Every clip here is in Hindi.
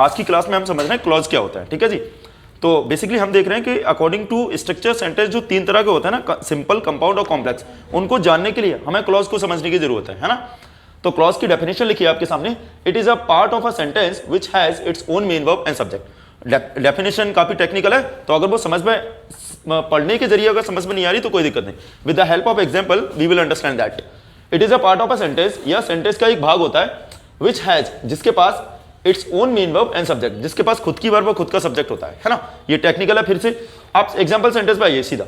आज की क्लास में हम समझ रहे हैं क्लॉज क्या होता है, ठीक है जी। तो बेसिकली हम देख रहे हैं कि अकॉर्डिंग टू स्ट्रक्चर सेंटेंस जो 3 तरह के होते हैं ना, सिंपल, कंपाउंड और कॉम्प्लेक्स, उनको जानने के लिए हमें क्लॉज को समझने की जरूरत है ना। तो क्लॉज की डेफिनेशन लिखिए आपके सामने, it is a part of a sentence which has its own main verb and subject. Definition काफी टेक्निकल है, तो अगर वो समझ में पढ़ने के जरिए अगर समझ में नहीं आ रही तो कोई दिक्कत नहीं, with the help of example we will understand that. It is a part of a sentence, यह सेंटेंस का एक भाग होता है, व्हिच हैज, जिसके पास its own main verb and subject, जिसके पास खुद की वर्ब और खुद का सब्जेक्ट होता है ना। ये टेक्निकल है। फिर से आप एग्जांपल सेंटेंस पे आइए, सीधा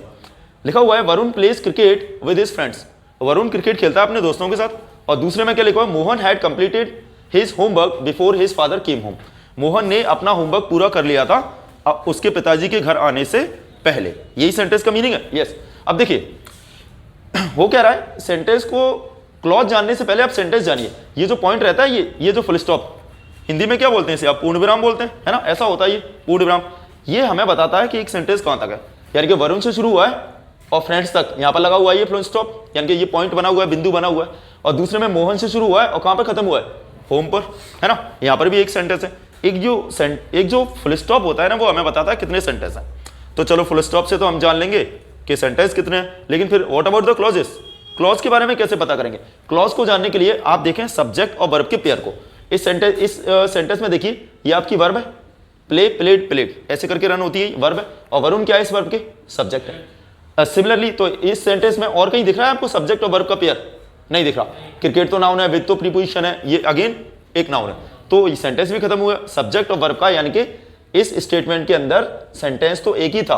लिखा हुआ है Varun pledge cricket with his friends. Varun cricket खेलता है अपने दोस्तों के साथ। और दूसरे में क्या लिखा हुआ है, Mohan had completed his homework before his father came home. Mohan ने अपना होमवर्क पूरा कर लिया था उसके पिताजी के घर आने से पहले। यही सेंटेंस का मीनिंग है। यस। अब देखिए वो कह रहा है सेंटेंस को क्लॉज जानने से पहले आप सेंटेंस जानिए। ये जो पॉइंट रहता है, ये जो फुल स्टॉप, हिंदी में क्या बोलते हैं इसे, आप पूर्ण विराम बोलते हैं, है ना, ऐसा होता है ये पूर्ण विराम। ये हमें बताता है कि एक सेंटेंस कहां तक है, यानी कि वरुण से शुरू हुआ है और फ्रेंड्स तक, यहां पर लगा हुआ है ये फुल स्टॉप, यानी कि ये पॉइंट बना हुआ है, बिंदु बना हुआ है। और दूसरे में मोहन से शुरू हुआ है और कहां पर खत्म हुआ है, होम पर, है ना। यहां पर भी एक सेंटेंस है। एक जो फुल स्टॉप होता है ना, वो हमें बताता है कितने सेंटेंस हैं। तो चलो फुल स्टॉप से तो हम जान लेंगे कि सेंटेंस कितने हैं, लेकिन फिर what about the clauses, clause के बारे में कैसे पता करेंगे। क्लॉज को जानने के लिए आप देखें सब्जेक्ट और वर्ब के पेयर को। इस सेंटेंस में देखिए, ये आपकी वर्ब है, प्ले प्लेड प्लेड, ऐसे करके रन होती है, वर्ब है। और वरुण क्या है इस वर्ब के, सब्जेक्ट है। सिमिलरली तो इस सेंटेंस में और कहीं दिख रहा है आपको सब्जेक्ट और वर्ब का पेयर, नहीं दिख रहा। क्रिकेट तो नाउन है, विद तो प्रीपोजिशन है, ये अगेन एक नाउन है। तो ये सेंटेंस भी खत्म हुआ सब्जेक्ट और वर्ब का, यानी कि इस स्टेटमेंट के अंदर सेंटेंस तो एक ही था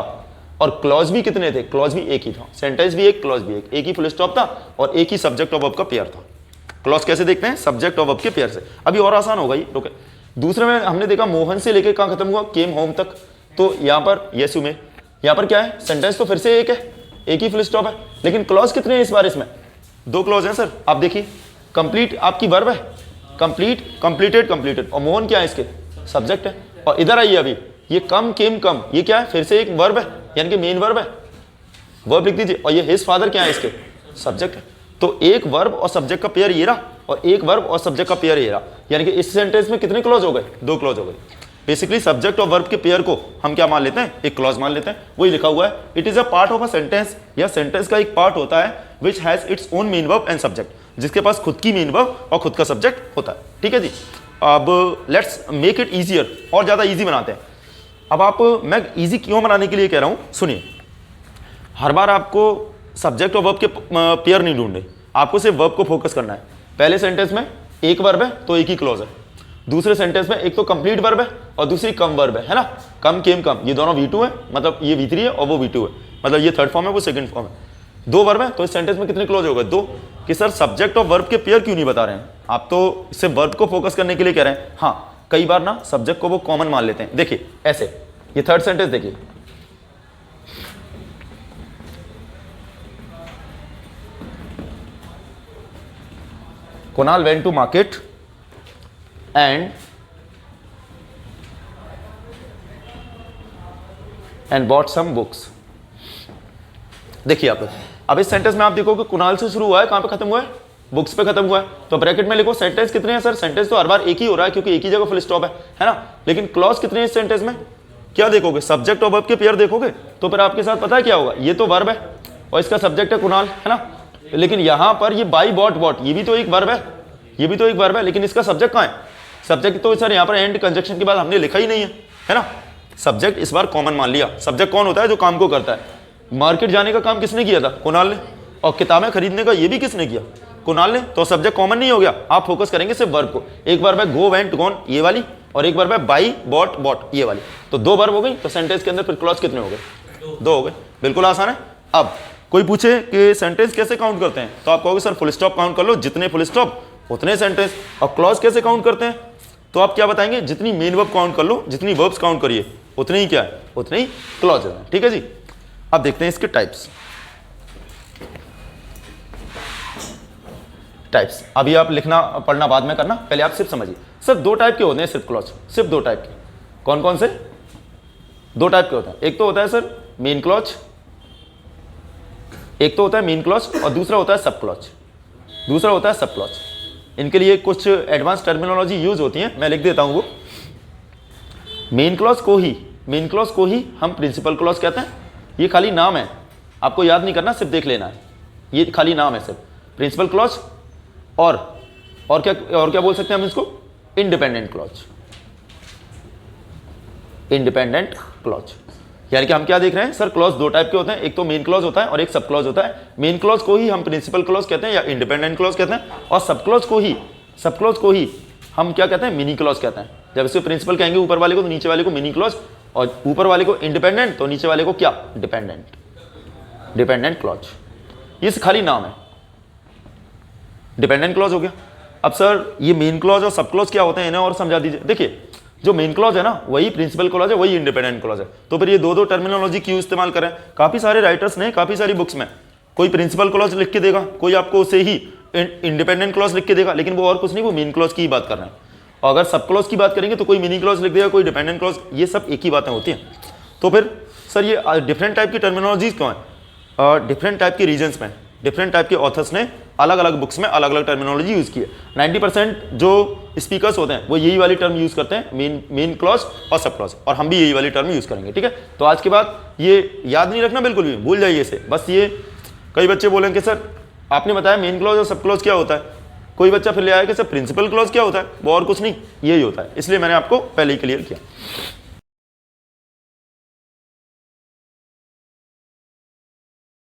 और क्लॉज भी कितने थे, क्लॉज भी एक ही था। सेंटेंस भी एक, क्लॉज भी एक ही फुल स्टॉप था और एक ही सब्जेक्ट और वर्ब का पेयर था। क्लॉज कैसे देखते हैं, सब्जेक्ट और वर्ब के पेयर से। अभी और आसान होगा ये, रुके। दूसरे में हमने देखा मोहन से लेके कहां खत्म हुआ, केम होम तक। तो यहां पर यस में यहां पर क्या है, सेंटेंस तो फिर से एक है, एक ही फुल स्टॉप है, लेकिन क्लॉज कितने हैं इस बार, इसमें 2 क्लॉज हैं सर। आप देखिए, कंप्लीट आपकी वर्ब है, कंप्लीट, कंप्लीटेड, कंप्लीटेड, और मोहन क्या है इसके, सब्जेक्ट है। और इधर आइए, अभी ये कम केम कम, ये क्या है, फिर से एक वर्ब है, यानी कि मेन वर्ब है, वर्ब लिख दीजिए। और ये हिज फादर क्या है इसके, सब्जेक्ट है। तो एक वर्ब और सब्जेक्ट का पेयर ये रहा और एक वर्ब और सब्जेक्ट का पेयर ये रहा, यानी कि इस सेंटेंस में कितने क्लॉज हो गए, 2 क्लॉज हो गए। बेसिकली सब्जेक्ट और वर्ब के पेयर को हम क्या मान लेते हैं, एक क्लॉज मान लेते हैं। वही लिखा हुआ है, it is a part of a sentence, यह सेंटेंस का एक पार्ट होता है, which has its own main verb and subject, जिसके पास खुद की मेन वर्ब और खुद का सब्जेक्ट होता है। ठीक है जी। अब लेट्स मेक इट ईजियर, और ज्यादा ईजी बनाते हैं। अब मैं ईजी क्यों बनाने के लिए कह रहा हूं, सुनिए। हर बार आपको सब्जेक्ट और वर्ब के पेयर नहीं ढूंढने, आपको सिर्फ वर्ब को फोकस करना है। पहले सेंटेंस में एक वर्ब है तो एक ही क्लॉज है, दूसरे सेंटेंस में एक तो कंप्लीट वर्ब है और दूसरी कम वर्ब है ना, कम केम कम, ये दोनों V2 है, मतलब ये V3 है और वो V2 है, मतलब ये थर्ड फॉर्म है वो सेकंड फॉर्म है। 2 वर्ब है तो इस सेंटेंस में कितने क्लॉज हो गए, 2। कि सर सब्जेक्ट और वर्ब के पेयर क्यों नहीं बता रहे हैं, आप तो सिर्फ वर्ब को फोकस करने के लिए कह रहे हैं। हाँ, कई बार ना सब्जेक्ट को वो कॉमन मान लेते हैं। देखिए ऐसे, ये थर्ड सेंटेंस देखिए, Kunal went to market and bought some books। देखिए अब इस सेंटेंस में आप देखो कि कुणाल से शुरू हुआ है, कहां पे खत्म हुआ है, बुक्स पे खत्म हुआ है। तो ब्रैकेट में लिखो सेंटेंस कितने हैं सर, सेंटेंस तो हर बार एक ही हो रहा है क्योंकि एक ही जगह फुल स्टॉप है ना। लेकिन क्लॉज कितने हैं इस सेंटेंस में, क्या देखोगे, सब्जेक्ट और वर्ब के पेयर देखोगे, तो फिर आपके साथ पता है क्या होगा, ये तो वर्ब है और इसका सब्जेक्ट है कुणाल, है ना। लेकिन यहां पर ये बाई बॉट बॉट, ये भी तो एक वर्ब है, ये भी तो एक वर्ब है, लेकिन इसका सब्जेक्ट कहां है, सब्जेक्ट तो सर यहाँ पर एंड कंजक्शन के बाद हमने लिखा ही नहीं है ना। सब्जेक्ट इस बार कॉमन मान लिया। सब्जेक्ट कौन होता है, जो काम को करता है। मार्केट जाने का काम किसने किया था, कुणाल ने, और किताबें खरीदने का ये भी किसने किया, कुणाल ने। तो सब्जेक्ट कॉमन नहीं हो गया, आप फोकस करेंगे सिर्फ वर्ब को। एक वर्ब है गो वेंट गॉन ये वाली, और एक वर्ब है बाई बॉट बॉट ये वाली। तो 2 वर्ब हो गई, तो सेंटेंस के अंदर फिर क्लॉज कितने हो गए, 2 हो गए। बिल्कुल आसान है। अब कोई पूछे कि सेंटेंस कैसे काउंट करते हैं, तो आप कहोगे सर फुल स्टॉप काउंट कर लो, जितने फुल स्टॉप उतने सेंटेंस। और क्लॉज कैसे काउंट करते हैं, तो आप क्या बताएंगे, जितनी मेन वर्ब काउंट कर लो, जितनी वर्ब्स काउंट करिए उतने ही क्या है, उतने ही क्लॉज है। ठीक है जी। अब देखते हैं इसके टाइप्स। अभी आप लिखना पढ़ना बाद में करना, पहले आप सिर्फ समझिए। सर 2 टाइप के होते हैं सिर्फ क्लॉज, सिर्फ 2 टाइप के। कौन कौन से, 2 टाइप के होते हैं। एक तो होता है सर मेन क्लॉज, एक तो होता है मेन क्लॉज और दूसरा होता है सब क्लॉज, दूसरा होता है सब क्लॉज। इनके लिए कुछ एडवांस टर्मिनोलॉजी यूज होती है, मैं लिख देता हूं वो। मेन क्लॉज को ही हम प्रिंसिपल क्लॉज कहते हैं। ये खाली नाम है, आपको याद नहीं करना, सिर्फ देख लेना है, ये खाली नाम है सिर्फ प्रिंसिपल क्लॉज। और क्या बोल सकते हैं हम इसको, इंडिपेंडेंट क्लॉज। यानी कि हम क्या देख रहे हैं सर, क्लॉज दो टाइप के होते हैं, एक तो मेन क्लॉज होता है और एक सब क्लॉज होता है। मेन क्लॉज को ही हम प्रिंसिपल क्लॉज कहते हैं या इंडिपेंडेंट क्लॉज कहते हैं, और सब क्लॉज को ही हम क्या कहते हैं, मिनी क्लॉज कहते हैं। जब इसको प्रिंसिपल कहेंगे ऊपर वाले को तो नीचे वाले को मिनी क्लॉज, और ऊपर वाले को इंडिपेंडेंट तो नीचे वाले को क्या, डिपेंडेंट क्लॉज। ये खाली नाम है, डिपेंडेंट क्लॉज हो गया। अब सर ये मेन क्लॉज और सब क्लॉज क्या होते हैं, इन्हें और समझा दीजिए। देखिए जो मेन क्लॉज है ना वही प्रिंसिपल क्लॉज है, वही इंडिपेंडेंट क्लॉज है। तो फिर ये दो टर्मिनोलॉजी क्यों इस्तेमाल करें। काफी सारे राइटर्स ने काफी सारी बुक्स में कोई प्रिंसिपल क्लॉज लिख के देगा, कोई आपको उसे ही इंडिपेंडेंट क्लॉज लिख के देगा, लेकिन वो और कुछ नहीं, वो मेन क्लॉज की ही बात कर रहे हैं। और अगर सब क्लॉज की बात करेंगे तो कोई मिनी क्लॉज लिख देगा, कोई डिपेंडेंट क्लॉज, ये सब एक ही बातें होती हैं। तो फिर सर ये डिफरेंट टाइप की टर्मिनोलॉजीज क्यों है, डिफरेंट टाइप के रीजन्स में डिफरेंट टाइप के ऑथर्स ने अलग अलग बुक्स में अलग अलग टर्मिनोलॉजी यूज की है। 90% जो स्पीकर्स होते हैं वो यही वाली टर्म यूज करते हैं, मेन क्लॉज और सब क्लॉज, और हम भी यही वाली टर्म यूज करेंगे। ठीक है, तो आज के बाद ये याद नहीं रखना बिल्कुल भी, भूल जाइए इसे। बस ये कई बच्चे बोलेंगे सर आपने बताया मेन क्लॉज और सब क्लॉज क्या होता है, कोई बच्चा फिर ले आया कि सर प्रिंसिपल क्लॉज क्या होता है, वो और कुछ नहीं, यही होता है। इसलिए मैंने आपको पहले ही क्लियर किया।